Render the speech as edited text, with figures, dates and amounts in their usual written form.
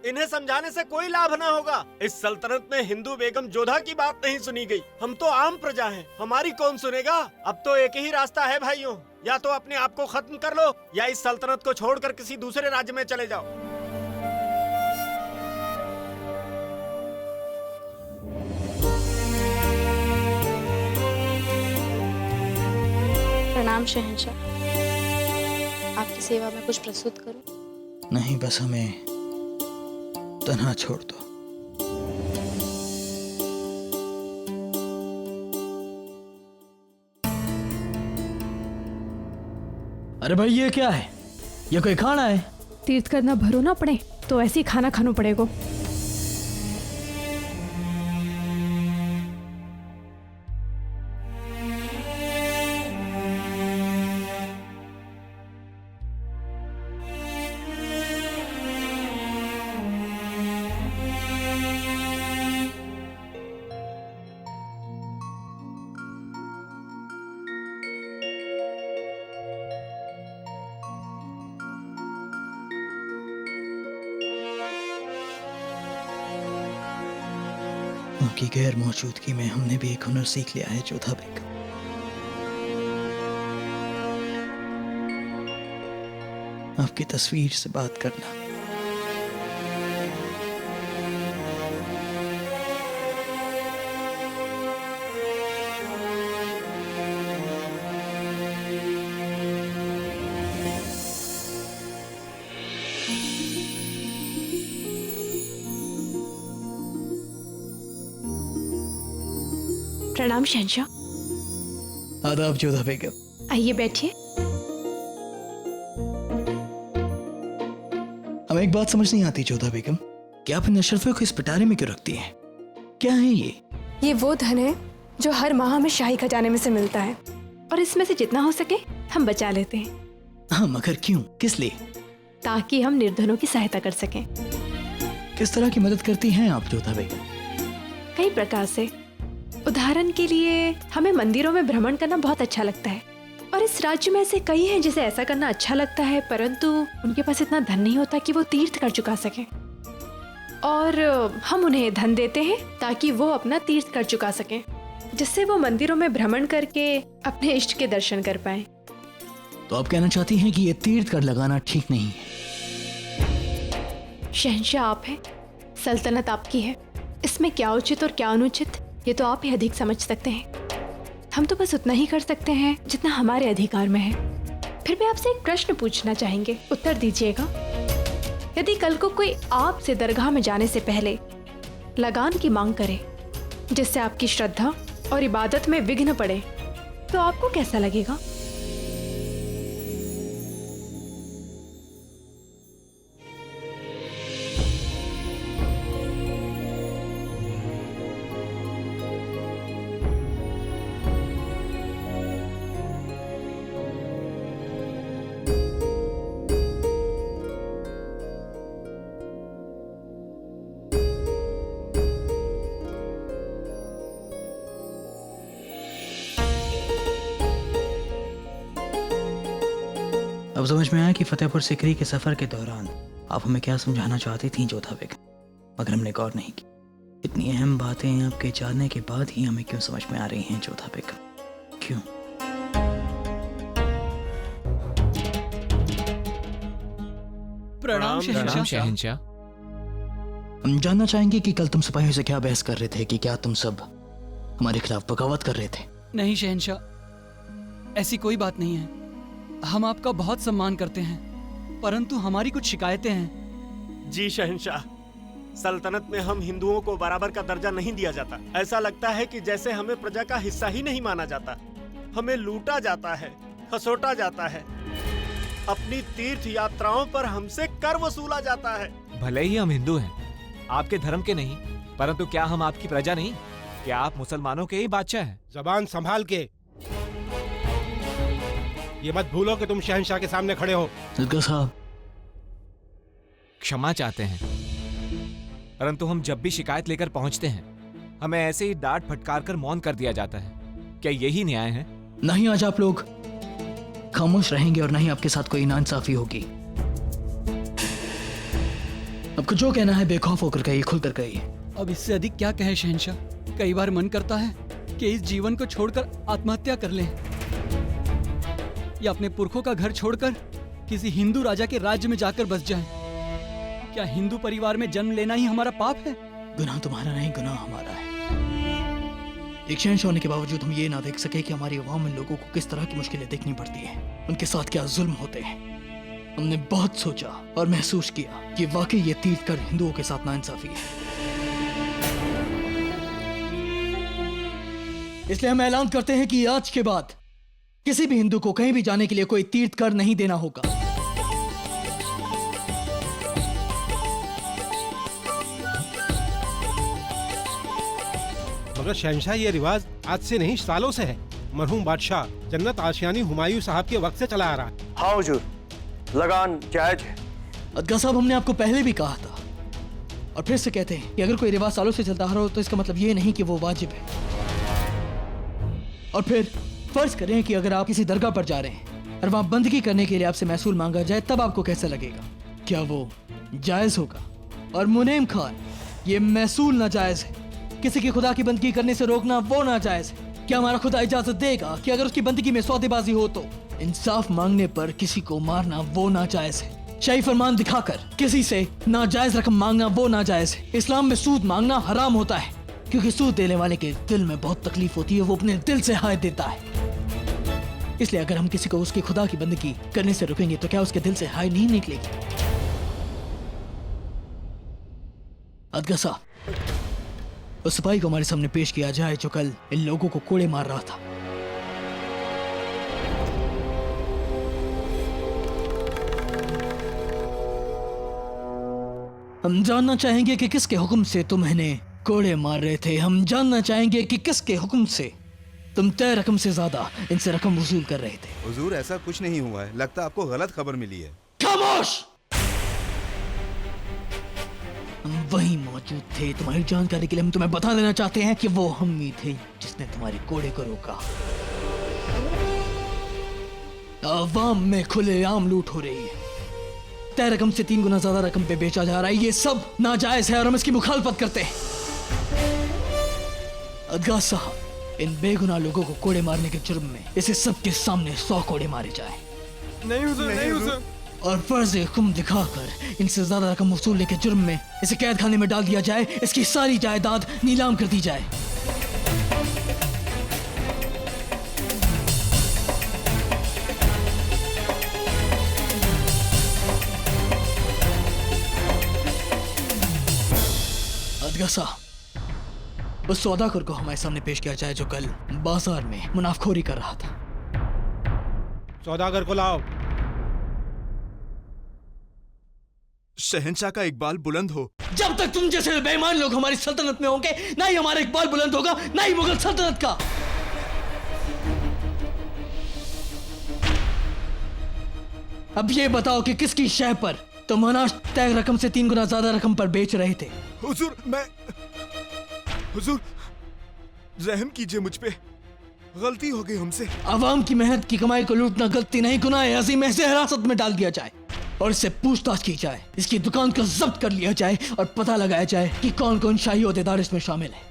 इन्हें समझाने से कोई लाभ ना होगा। इस सल्तनत में हिंदू बेगम जोधा की बात नहीं सुनी गई। हम तो आम प्रजा हैं, हमारी कौन सुनेगा। अब तो एक ही रास्ता है भाइयों, या तो अपने आप को खत्म कर लो या इस सल्तनत को छोड़कर किसी दूसरे राज्य में चले जाओ। प्रणाम शहंशाह, आपकी सेवा में कुछ प्रस्तुत करूं? नहीं, बस हमें तन्हा छोड़ दो। अरे भाई, ये क्या है? ये कोई खाना है? तीर्थ करना भरो ना पड़े तो ऐसे ही खाना खाना पड़ेगा। उनकी गैर मौजूदगी में हमने भी एक हुनर सीख लिया है जोधा बेगम। आपकी तस्वीर से बात करना। प्रणाम शहंशाह। आदाब जोधा बेगम। आइए बैठिए। हमें एक बात समझ नहीं आती जोधा बेगम, क्या आप इन अशरफियों को इस पिटारे में क्यों रखती हैं? क्या है ये? ये वो धन है जो हर माह हमें शाही खजाने में से मिलता है, और इसमें से जितना हो सके हम बचा लेते हैं। हाँ, मगर क्यों, किस लिए? ताकि हम निर्धनों की सहायता कर सकें। किस तरह की मदद करती हैं आप जोधा बेगम? कई प्रकार से। उदाहरण के लिए हमें मंदिरों में भ्रमण करना बहुत अच्छा लगता है, और इस राज्य में ऐसे कई हैं जिसे ऐसा करना अच्छा लगता है, परंतु उनके पास इतना धन नहीं होता कि वो तीर्थ कर चुका सकें, और हम उन्हें धन देते हैं ताकि वो अपना तीर्थ कर चुका सकें, जिससे वो मंदिरों में भ्रमण करके अपने इष्ट के दर्शन कर पाएं। तो आप कहना चाहती हैं कि ये तीर्थ कर लगाना ठीक नहीं है? शहंशाह आप हैं, सल्तनत आपकी है, इसमें क्या उचित और क्या अनुचित ये तो आप ही अधिक समझ सकते हैं। हम तो बस उतना ही कर सकते हैं जितना हमारे अधिकार में है। फिर भी आपसे एक प्रश्न पूछना चाहेंगे, उत्तर दीजिएगा। यदि कल को कोई आपसे दरगाह में जाने से पहले लगान की मांग करे, जिससे आपकी श्रद्धा और इबादत में विघ्न पड़े, तो आपको कैसा लगेगा? अब समझ में आया कि फतेहपुर सिकरी के सफर के दौरान आप हमें क्या समझाना चाहती थी जोधा बेगम, मगर हमने गौर नहीं की। इतनी अहम बातें आपके जानने के बाद ही हमें क्यों समझ में आ रही हैं जोधा बेगम? क्यों? प्रणाम शहंशाह। हम जानना चाहेंगे कि कल तुम सिपाहियों से क्या बहस कर रहे थे, कि क्या तुम सब हमारे खिलाफ बगावत कर रहे थे? नहीं शहंशाह, ऐसी कोई बात नहीं है। हम आपका बहुत सम्मान करते हैं, परंतु हमारी कुछ शिकायतें हैं। जी शहंशाह, सल्तनत में हम हिंदुओं को बराबर का दर्जा नहीं दिया जाता। ऐसा लगता है कि जैसे हमें प्रजा का हिस्सा ही नहीं माना जाता। हमें लूटा जाता है, खसोटा जाता है, अपनी तीर्थ यात्राओं पर हमसे कर वसूला जाता है। भले ही हम हिंदू हैं, आपके धर्म के नहीं, परंतु क्या हम आपकी प्रजा नहीं? क्या आप मुसलमानों के ही बादशाह हैं? जबान संभाल के। ये मत भूलो कि तुम शहंशाह के सामने खड़े हो। सदगुरु साहब, क्षमा चाहते हैं, परंतु हम जब भी शिकायत लेकर पहुंचते हैं, हमें ऐसे ही डांट फटकार कर मौन कर दिया जाता है। क्या यही न्याय है? नहीं, आज आप लोग खामोश रहेंगे और नहीं आपके साथ कोई नाइंसाफी होगी। आपको जो कहना है बेखौफ होकर कहिए, खुलकर कहिए। अब इससे अधिक क्या कहे शहंशाह। कई बार मन करता है कि इस जीवन को छोड़कर आत्महत्या कर लें या अपने पुरखों का घर छोड़कर किसी हिंदू राजा के राज्य में जाकर बस जाएं। क्या हिंदू परिवार में जन्म लेना ही हमारा पाप है? गुनाह तुम्हारा नहीं, गुनाह हमारा है। एक शहंशाह होने के बावजूद हम ये ना देख सके कि हमारी अवाम में लोगों को किस तरह की मुश्किलें देखनी पड़ती हैं, उनके साथ क्या जुल्म होते हैं। हमने बहुत सोचा और महसूस किया कि वाकई ये तीर्थ कर हिंदुओं के साथ नाइंसाफी है। इसलिए हम ऐलान करते हैं कि आज के बाद किसी भी हिंदू को कहीं भी जाने के लिए कोई तीर्थ कर नहीं देना होगा। मगर शहंशाह ये रिवाज आज से नहीं सालों से है। मरहूम बादशाह जन्नत आशियानी हुमायूं साहब के वक्त से चला आ रहा है। हाँ हुजूर, लगान जायज है। अदगा साहब, हमने आपको पहले भी कहा था और फिर से कहते हैं कि अगर कोई रिवाज सालों से चलता आ रहा हो तो इसका मतलब ये नहीं कि वो वाजिब है। और फिर फर्ज करें कि अगर आप किसी दरगाह पर जा रहे हैं और वहां बंदगी करने के लिए आपसे महसूल मांगा जाए, तब आपको कैसा लगेगा? क्या वो जायज होगा? और मुनीम खान, ये महसूल नाजायज है। किसी की खुदा की बंदगी करने से रोकना वो नाजायज है। क्या हमारा खुदा इजाजत देगा कि अगर उसकी बंदगी में सौदेबाजी हो तो इंसाफ मांगने पर किसी को मारना वो नाजायज है। शाही फरमान दिखाकर किसी से नाजायज रकम मांगना वो नाजायज है। इस्लाम में सूद मांगना हराम होता है क्योंकि सूद देने वाले के दिल में बहुत तकलीफ होती है, वो अपने दिल से हाय देता है। इसलिए अगर हम किसी को उसकी खुदा की बंदगी करने से रोकेंगे तो क्या उसके दिल से हाय नहीं निकलेगी? अदगा साहब, उस सिपाही को हमारे सामने पेश किया जाए जो कल इन लोगों को कोड़े मार रहा था। हम जानना चाहेंगे कि किसके हुक्म से तुम इन्हें कोड़े मार रहे थे। हम जानना चाहेंगे कि किसके हुक्म से तुम तय रकम से ज्यादा इनसे रकम वसूल कर रहे थे। हुजूर, ऐसा कुछ नहीं हुआ है। लगता है आपको गलत खबर मिली है। खामोश! हम वहीं मौजूद थे। तुम्हारी जानकारी के लिए हम तुम्हें बता देना चाहते हैं कि वो हम ही थे जिसने तुम्हारे कोड़े को रोका। आवाम में खुलेआम लूट हो रही है। तय रकम से 3 गुना ज्यादा रकम पे बेचा जा रहा है। ये सब नाजायज है और हम इसकी मुखालफत करते हैं। अदगा साहब, इन बेगुनाह लोगों को कोड़े मारने के जुर्म में इसे सबके सामने 100 कोड़े मारे जाए। नहीं हुजूर, नहीं हुजूर। और फर्ज हुक्म दिखाकर इनसे ज्यादा रकम वसूलने के जुर्म में इसे कैद खाने में डाल दिया जाए। इसकी सारी जायदाद नीलाम कर दी जाए। अदगा साहब, उस सौदागर को हमारे सामने पेश किया जाए जो कल बाजार में मुनाफखोरी कर रहा था। सौदागर को लाओ। शहंशाह का इकबाल बुलंद हो। जब तक तुम जैसे बेईमान लोग हमारी सल्तनत में होंगे, ना ही हमारा इकबाल बुलंद होगा, ना ही मुगल सल्तनत का। अब ये बताओ कि किसकी शय पर तुम अनाज तय रकम से 3 गुना ज्यादा रकम पर बेच रहे थे? हुजूर, हुजूर, रहम कीजिए मुझ पे। गलती हो गई हमसे। आवाम की मेहनत की कमाई को लूटना गलती नहीं, गुनाह है अज़ीम। इसे हिरासत में डाल दिया जाए और इससे पूछताछ की जाए। इसकी दुकान को जब्त कर लिया जाए और पता लगाया जाए कि कौन कौन शाही ओहदेदार इसमें शामिल है।